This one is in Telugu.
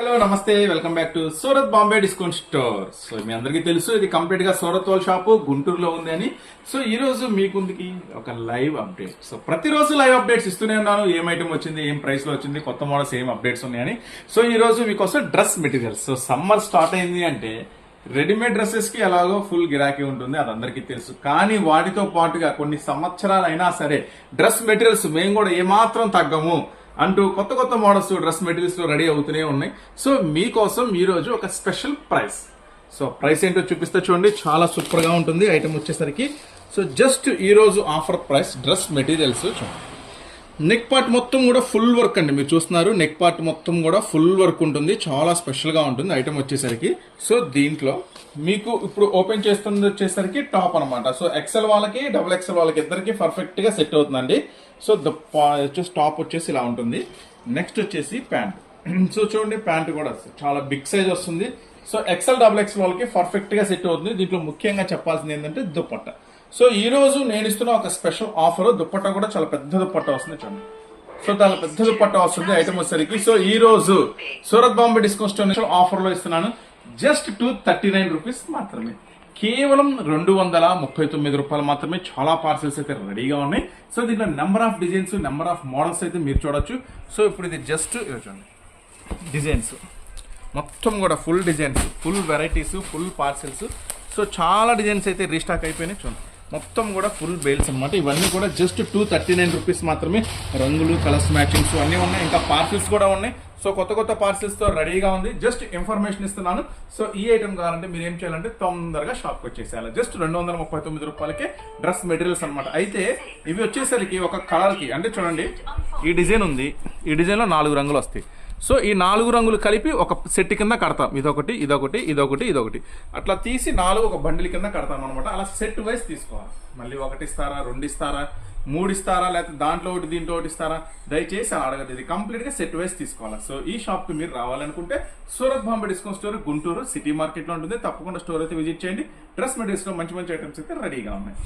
హలో నమస్తే, welcome back to Surat Bombay discount store. So మీ అందరికీ తెలుసు ఇది కంప్లీట్ గా సూరత్ వాళ్ళ షాపు గుంటూరులో ఉంది అని. సో ఈ రోజు మీకుందికి ఒక లైవ్ అప్డేట్. సో ప్రతిరోజు లైవ్ అప్డేట్స్ ఇస్తూనే ఉన్నాను, ఏం ఐటమ్ వచ్చింది, ఏం ప్రైస్ లో వచ్చింది, కొత్త మోడల్స్ ఏం అప్డేట్స్ ఉన్నాయని. సో ఈ రోజు మీకోసం dress materials. So summer start అయింది అంటే రెడీమేడ్ డ్రెస్సెస్ కి ఎలాగో ఫుల్ గిరాకీ ఉంటుంది, అది అందరికీ తెలుసు. కానీ వాటితో పాటుగా కొన్ని సంవత్సరాలు అయినా సరే డ్రెస్ మెటీరియల్స్ మేము కూడా ఏమాత్రం తగ్గము అంటూ కొత్త కొత్త మోడల్స్ డ్రెస్ మెటీరియల్స్ లో రెడీ అవుతూనే ఉన్నాయి. సో మీకోసం ఈ రోజు ఒక స్పెషల్ ప్రైస్. సో ప్రైస్ ఏంటో చూపిస్తే చూడండి, చాలా సూపర్ గా ఉంటుంది ఐటమ్ వచ్చేసరికి. సో జస్ట్ ఈ రోజు ఆఫర్ ప్రైస్ డ్రెస్ మెటీరియల్స్ చూడండి. నెక్ పార్ట్ మొత్తం కూడా ఫుల్ వర్క్ అండి, మీరు చూస్తున్నారు. నెక్ పార్ట్ మొత్తం కూడా ఫుల్ వర్క్ ఉంటుంది, చాలా స్పెషల్ గా ఉంటుంది ఐటమ్ వచ్చేసరికి. సో దీంట్లో మీకు ఇప్పుడు ఓపెన్ చేస్తుంది వచ్చేసరికి టాప్ అనమాట. సో ఎక్సెల్ వాళ్ళకి డబుల్ ఎక్సెల్ వాళ్ళకి ఇద్దరికి పర్ఫెక్ట్ గా సెట్ అవుతుందండి. సో వచ్చేసి టాప్ వచ్చేసి ఇలా ఉంటుంది. నెక్స్ట్ వచ్చేసి ప్యాంట్. సో చూడండి, ప్యాంట్ కూడా చాలా బిగ్ సైజ్ వస్తుంది. సో ఎక్సెల్ డబుల్ ఎక్సెల్ వాళ్ళకి పర్ఫెక్ట్ గా సెట్ అవుతుంది. దీంట్లో ముఖ్యంగా చెప్పాల్సింది ఏంటంటే దుపట్ట. సో ఈ రోజు నేను ఇస్తున్న ఒక స్పెషల్ ఆఫర్, దుపట్టా కూడా చాలా పెద్ద దుపట్టా వస్తుంది చూడండి. సో చాలా పెద్ద దుపట్టా వస్తుంది ఐటమ్ వచ్చేసరికి. సో ఈ రోజు Surat Bombay discount store offer లో ఇస్తున్నాను జస్ట్ 239 రూపీస్ మాత్రమే, కేవలం 239 రూపాయలు మాత్రమే. చాలా పార్సెల్స్ అయితే రెడీగా ఉన్నాయి. సో దీంట్లో number of designs, number of models అయితే మీరు చూడొచ్చు. సో ఇప్పుడు ఇది జస్ట్ చూడండి, డిజైన్స్ మొత్తం కూడా full designs, full varieties, full parcels. So చాలా డిజైన్స్ అయితే రీస్టాక్ అయిపోయినాయి చూడండి. మొత్తం కూడా ఫుల్ బేల్స్ అనమాట. ఇవన్నీ కూడా జస్ట్ 239 రూపీస్ మాత్రమే. రంగులు, కలర్స్ మ్యాచింగ్స్ అన్నీ ఉన్నాయి, ఇంకా పార్సిల్స్ కూడా ఉన్నాయి. సో కొత్త కొత్త పార్సిల్స్ తో రెడీగా ఉంది. జస్ట్ ఇన్ఫర్మేషన్ ఇస్తున్నాను. సో ఈ ఐటమ్ కావాలంటే మీరు ఏం చేయాలంటే తొందరగా షాప్కి వచ్చేసేయాలి. జస్ట్ 239 రూపాయలకే డ్రెస్ మెటీరియల్స్ అనమాట. అయితే ఇవి వచ్చేసరికి ఒక కలర్ కి, అంటే చూడండి ఈ డిజైన్ ఉంది, ఈ డిజైన్ లో 4 రంగులు వస్తాయి. సో ఈ 4 రంగులు కలిపి ఒక సెట్ కింద కడతాం. ఇదొకటి, ఇదొకటి, ఇదొకటి, ఇదొకటి, అట్లా తీసి 4 ఒక బండిల్ కింద కడతాం అనమాట. అలా సెట్ వైజ్ తీసుకోవాలి. మళ్ళీ 1 ఇస్తారా, 2 ఇస్తారా, 3 ఇస్తారా, లేకపోతే దాంట్లో ఒకటి దీంట్లో ఒకటి ఇస్తారా, దయచేసి అడగదు. ఇది కంప్లీట్ గా సెట్ వైజ్ తీసుకోవాలి. సో ఈ షాప్ కి మీరు రావాలనుకుంటే Surat Bombay discount store Guntur city market లో ఉంటుంది. తప్పకుండా స్టోర్ అయితే విజిట్ చేయండి. డ్రెస్ మెటీరియల్స్ లో మంచి మంచి ఐటమ్స్ అయితే రెడీగా ఉన్నాయి.